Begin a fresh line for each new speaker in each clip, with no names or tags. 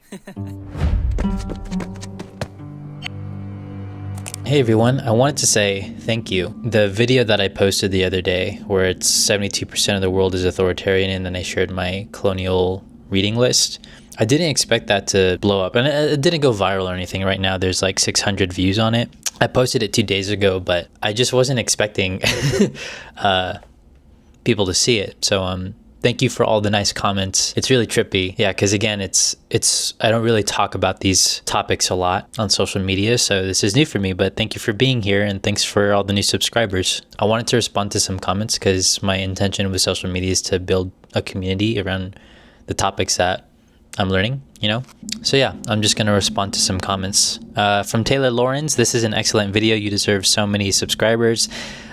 Hey everyone, I wanted to say thank you. The video that I posted the other day where it's 72% of the world is authoritarian and then I shared my colonial reading list, I didn't expect that to blow up and it didn't go viral or anything. Right now there's like 600 views on it. I posted it 2 days ago, but I just wasn't expecting people to see it. So thank you for all the nice comments. It's really trippy. Yeah, because again, it's I don't really talk about these topics a lot on social media, so this is new for me, but thank you for being here and thanks for all the new subscribers. I wanted to respond to some comments because my intention with social media is to build a community around the topics that I'm learning, you know? So yeah, I'm just gonna respond to some comments. From Taylor Lawrence, this is an excellent video. You deserve so many subscribers.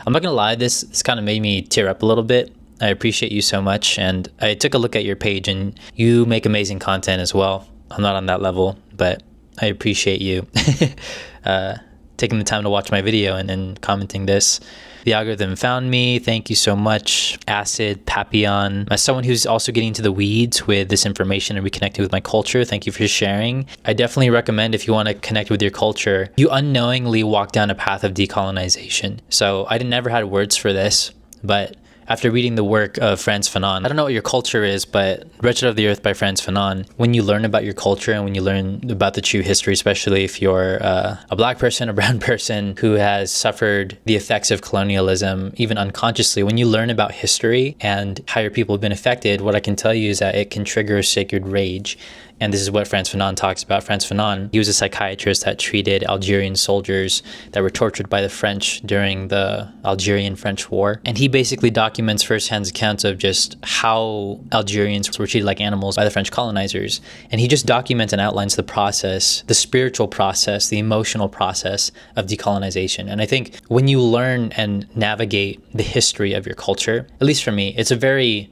I'm not gonna lie, this kind of made me tear up a little bit. I appreciate you so much, and I took a look at your page and you make amazing content as well. I'm not on that level, but I appreciate you taking the time to watch my video and then commenting this. The algorithm found me. Thank you so much. Acid, Papillon. As someone who's also getting into the weeds with this information and reconnecting with my culture, thank you for sharing. I definitely recommend, if you want to connect with your culture, you unknowingly walk down a path of decolonization. So I never had words for this, but after reading the work of Frantz Fanon, I don't know what your culture is, but Wretched of the Earth by Frantz Fanon, when you learn about your culture and when you learn about the true history, especially if you're a black person, a brown person who has suffered the effects of colonialism, even unconsciously, when you learn about history and how your people have been affected, what I can tell you is that it can trigger a sacred rage. And this is what Frantz Fanon talks about. Frantz Fanon, he was a psychiatrist that treated Algerian soldiers that were tortured by the French during the Algerian-French War. And he basically documents firsthand accounts of just how Algerians were treated like animals by the French colonizers. And he just documents and outlines the process, the spiritual process, the emotional process of decolonization. And I think when you learn and navigate the history of your culture, at least for me, it's a very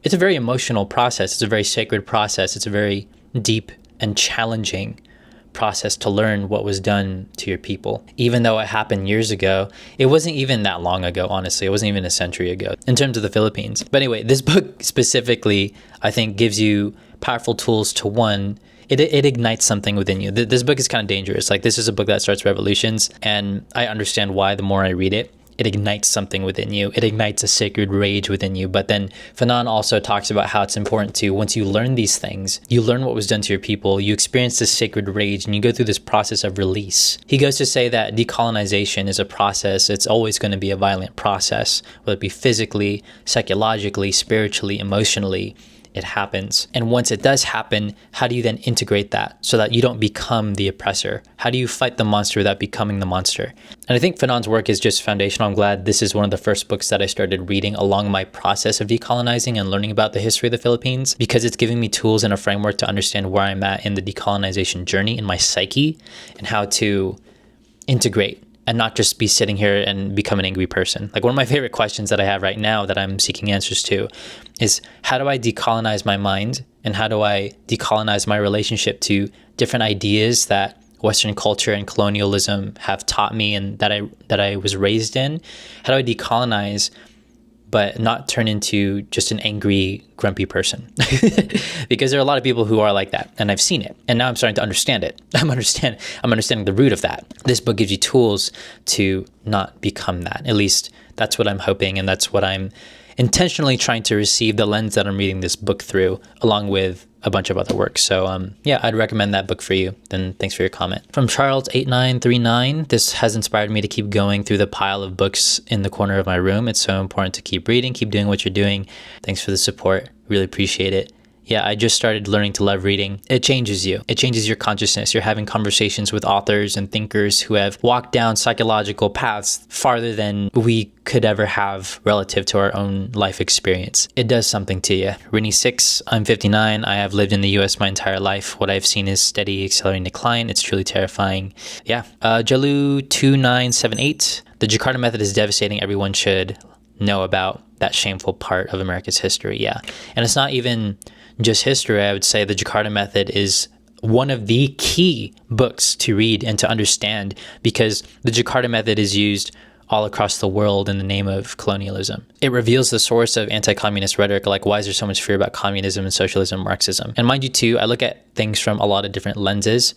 emotional process. It's a very sacred process. It's a very deep and challenging process to learn what was done to your people. Even though it happened years ago, it wasn't even that long ago, honestly. It wasn't even a century ago in terms of the Philippines. But anyway, this book specifically, I think, gives you powerful tools to, one, it ignites something within you. This book is kind of dangerous. Like, this is a book that starts revolutions, and I understand why the more I read it. It ignites something within you. It ignites a sacred rage within you. But then Fanon also talks about how it's important to, once you learn these things, you learn what was done to your people, you experience this sacred rage, and you go through this process of release. He goes to say that decolonization is a process. It's always going to be a violent process, whether it be physically, psychologically, spiritually, emotionally. It happens. And once it does happen, how do you then integrate that so that you don't become the oppressor? How do you fight the monster without becoming the monster? And I think Fanon's work is just foundational. I'm glad this is one of the first books that I started reading along my process of decolonizing and learning about the history of the Philippines, because it's giving me tools and a framework to understand where I'm at in the decolonization journey in my psyche and how to integrate and not just be sitting here and become an angry person. Like, one of my favorite questions that I have right now that I'm seeking answers to is, how do I decolonize my mind, and how do I decolonize my relationship to different ideas that Western culture and colonialism have taught me and that I was raised in? How do I decolonize but not turn into just an angry, grumpy person? Because there are a lot of people who are like that, and I've seen it, and now I'm starting to understand it. I'm understanding the root of that. This book gives you tools to not become that. At least that's what I'm hoping, and that's what I'm intentionally trying to receive, the lens that I'm reading this book through, along with a bunch of other works. So yeah, I'd recommend that book for you. Then thanks for your comment. From Charles8939, this has inspired me to keep going through the pile of books in the corner of my room. It's so important to keep reading, keep doing what you're doing. Thanks for the support. Really appreciate it. Yeah, I just started learning to love reading. It changes you. It changes your consciousness. You're having conversations with authors and thinkers who have walked down psychological paths farther than we could ever have relative to our own life experience. It does something to you. Rini 6, I'm 59. I have lived in the US my entire life. What I've seen is steady, accelerating decline. It's truly terrifying. Yeah. Jalu 2978, the Jakarta method is devastating. Everyone should know about that shameful part of America's history. Yeah. And it's not even just history. I would say the Jakarta method is one of the key books to read and to understand, because the Jakarta method is used all across the world in the name of colonialism. It reveals the source of anti-communist rhetoric, like why is there so much fear about communism and socialism, Marxism? And mind you too, I look at things from a lot of different lenses.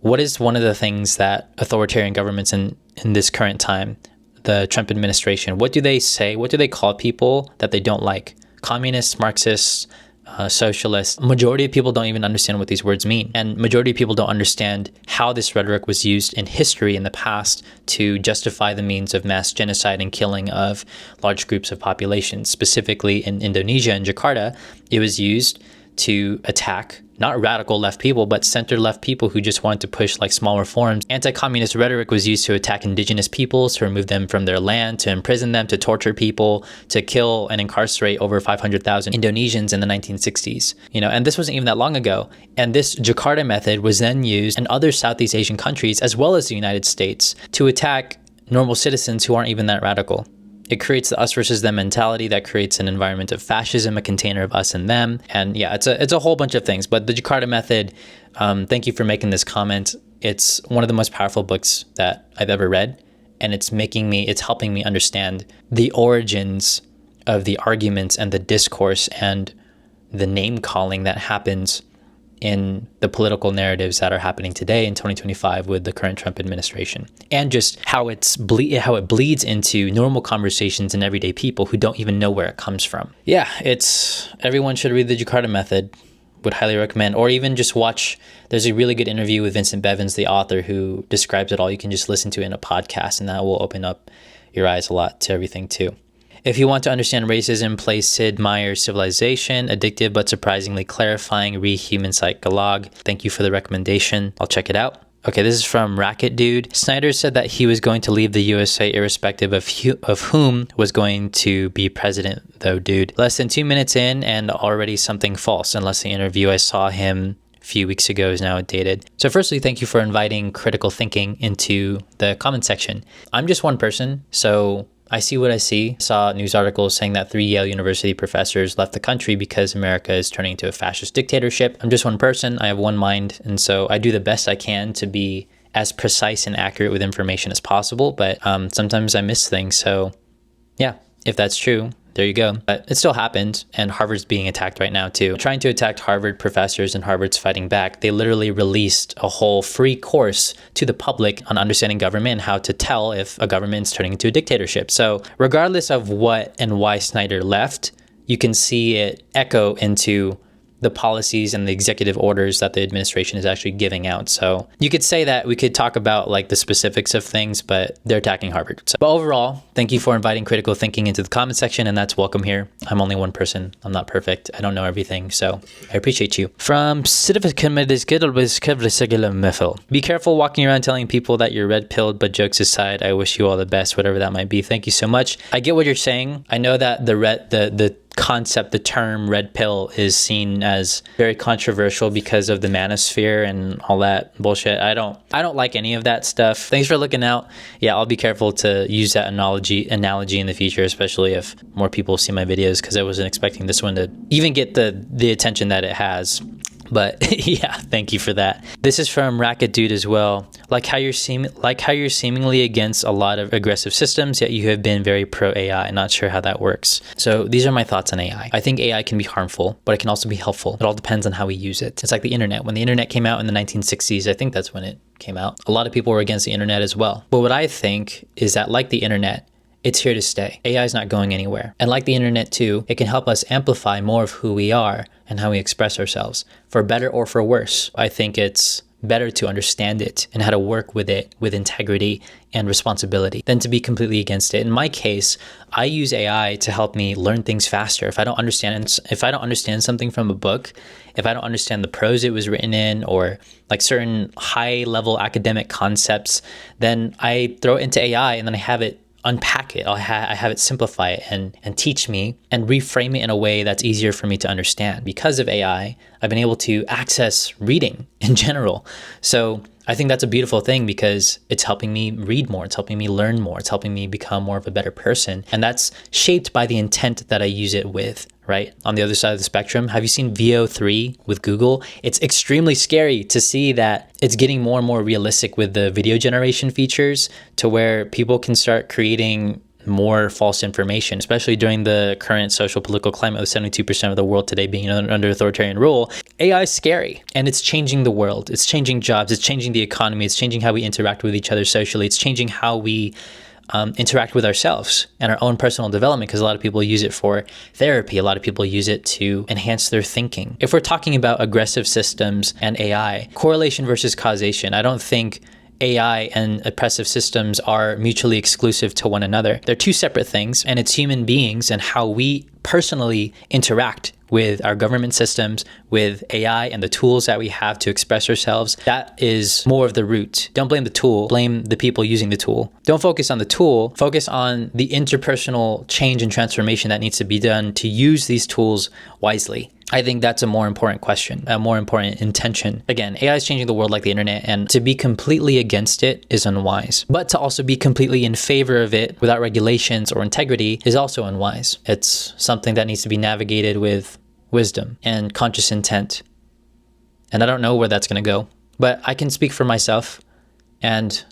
What is one of the things that authoritarian governments in this current time, the Trump administration, what do they say? What do they call people that they don't like? Communists, Marxists, socialists. Majority of people don't even understand what these words mean. And majority of people don't understand how this rhetoric was used in history in the past to justify the means of mass genocide and killing of large groups of populations. Specifically in Indonesia and Jakarta, it was used to attack not radical left people, but center left people who just wanted to push like small reforms. Anti-communist rhetoric was used to attack indigenous peoples, to remove them from their land, to imprison them, to torture people, to kill and incarcerate over 500,000 Indonesians in the 1960s. And this wasn't even that long ago. And this Jakarta method was then used in other Southeast Asian countries, as well as the United States, to attack normal citizens who aren't even that radical. It creates the us versus them mentality that creates an environment of fascism, a container of us and them. And yeah, it's a whole bunch of things. But the Jakarta method, thank you for making this comment. It's one of the most powerful books that I've ever read. And it's helping me understand the origins of the arguments and the discourse and the name calling that happens in the political narratives that are happening today in 2025 with the current Trump administration, and just how it bleeds into normal conversations and everyday people who don't even know where it comes from. Yeah, everyone should read the Jakarta method. Would highly recommend, or even just watch. There's a really good interview with Vincent Bevins, the author, who describes it all. You can just listen to it in a podcast, and that will open up your eyes a lot to everything too. If you want to understand racism, play Sid Meier's Civilization, addictive but surprisingly clarifying, Rehuman Psycholog. Thank you for the recommendation. I'll check it out. Okay, this is from Racket Dude. Snyder said that he was going to leave the USA irrespective of whom was going to be president, though, dude. Less than 2 minutes in and already something false, unless the interview I saw him a few weeks ago is now outdated. So firstly, thank you for inviting critical thinking into the comment section. I'm just one person, so I see what I see. Saw news articles saying that 3 Yale University professors left the country because America is turning into a fascist dictatorship. I'm just one person. I have one mind. And so I do the best I can to be as precise and accurate with information as possible. But sometimes I miss things. So yeah, if that's true, there you go. But it still happened, and Harvard's being attacked right now too. Trying to attack Harvard professors, and Harvard's fighting back. They literally released a whole free course to the public on understanding government and how to tell if a government's turning into a dictatorship. So regardless of what and why Snyder left, you can see it echo into the policies and the executive orders that the administration is actually giving out. So you could say that we could talk about like the specifics of things, but they're attacking Harvard. So, but overall, thank you for inviting critical thinking into the comment section, and that's welcome here. I'm only one person. I'm not perfect. I don't know everything, so I appreciate you. From be careful walking around telling people that you're red-pilled, but jokes aside, I wish you all the best, whatever that might be. Thank you so much. I get what you're saying. I know that the concept, the term red pill is seen as very controversial because of the manosphere and all that bullshit. I don't like any of that stuff. Thanks for looking out. Yeah, I'll be careful to use that analogy in the future, especially if more people see my videos, because I wasn't expecting this one to even get the attention that it has. But yeah, thank you for that. This is from Racket Dude as well. Like how you're seemingly against a lot of aggressive systems, yet you have been very pro AI. Not sure how that works. So these are my thoughts on AI. I think AI can be harmful, but it can also be helpful. It all depends on how we use it. It's like the internet. When the internet came out in the 1960s, I think that's when it came out. A lot of people were against the internet as well. But what I think is that, like the internet, it's here to stay. AI is not going anywhere. And like the internet too, it can help us amplify more of who we are and how we express ourselves, for better or for worse. I think it's better to understand it and how to work with it with integrity and responsibility than to be completely against it. In my case, I use AI to help me learn things faster. If I don't understand something from a book, if I don't understand the prose it was written in, or like certain high level academic concepts, then I throw it into AI and then I have it unpack it. I have it simplify it and teach me and reframe it in a way that's easier for me to understand. Because of AI, I've been able to access reading in general. So I think that's a beautiful thing, because it's helping me read more. It's helping me learn more. It's helping me become more of a better person. And that's shaped by the intent that I use it with, right? On the other side of the spectrum. Have you seen VO3 with Google? It's extremely scary to see that it's getting more and more realistic with the video generation features to where people can start creating more false information, especially during the current social political climate with 72% of the world today being under authoritarian rule. AI is scary, and it's changing the world. It's changing jobs. It's changing the economy. It's changing how we interact with each other socially. It's changing how we interact with ourselves and our own personal development, because a lot of people use it for therapy. A lot of people use it to enhance their thinking. If we're talking about aggressive systems and AI, correlation versus causation, I don't think AI and oppressive systems are mutually exclusive to one another. They're two separate things, and it's human beings and how we personally interact with our government systems, with AI and the tools that we have to express ourselves. That is more of the root. Don't blame the tool, blame the people using the tool. Don't focus on the tool, focus on the interpersonal change and transformation that needs to be done to use these tools wisely. I think that's a more important question, a more important intention. Again, AI is changing the world like the internet, and to be completely against it is unwise. But to also be completely in favor of it without regulations or integrity is also unwise. It's something that needs to be navigated with wisdom and conscious intent. And I don't know where that's going to go, but I can speak for myself, and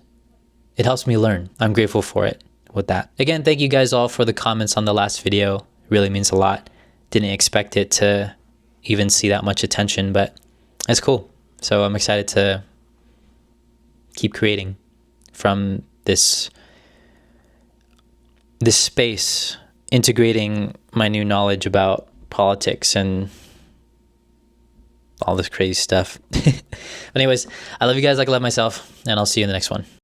it helps me learn. I'm grateful for it with that. Again, thank you guys all for the comments on the last video. It really means a lot. Didn't expect it to even see that much attention, but it's cool. So I'm excited to keep creating from this space, integrating my new knowledge about politics and all this crazy stuff. But anyways, I love you guys like I love myself, and I'll see you in the next one.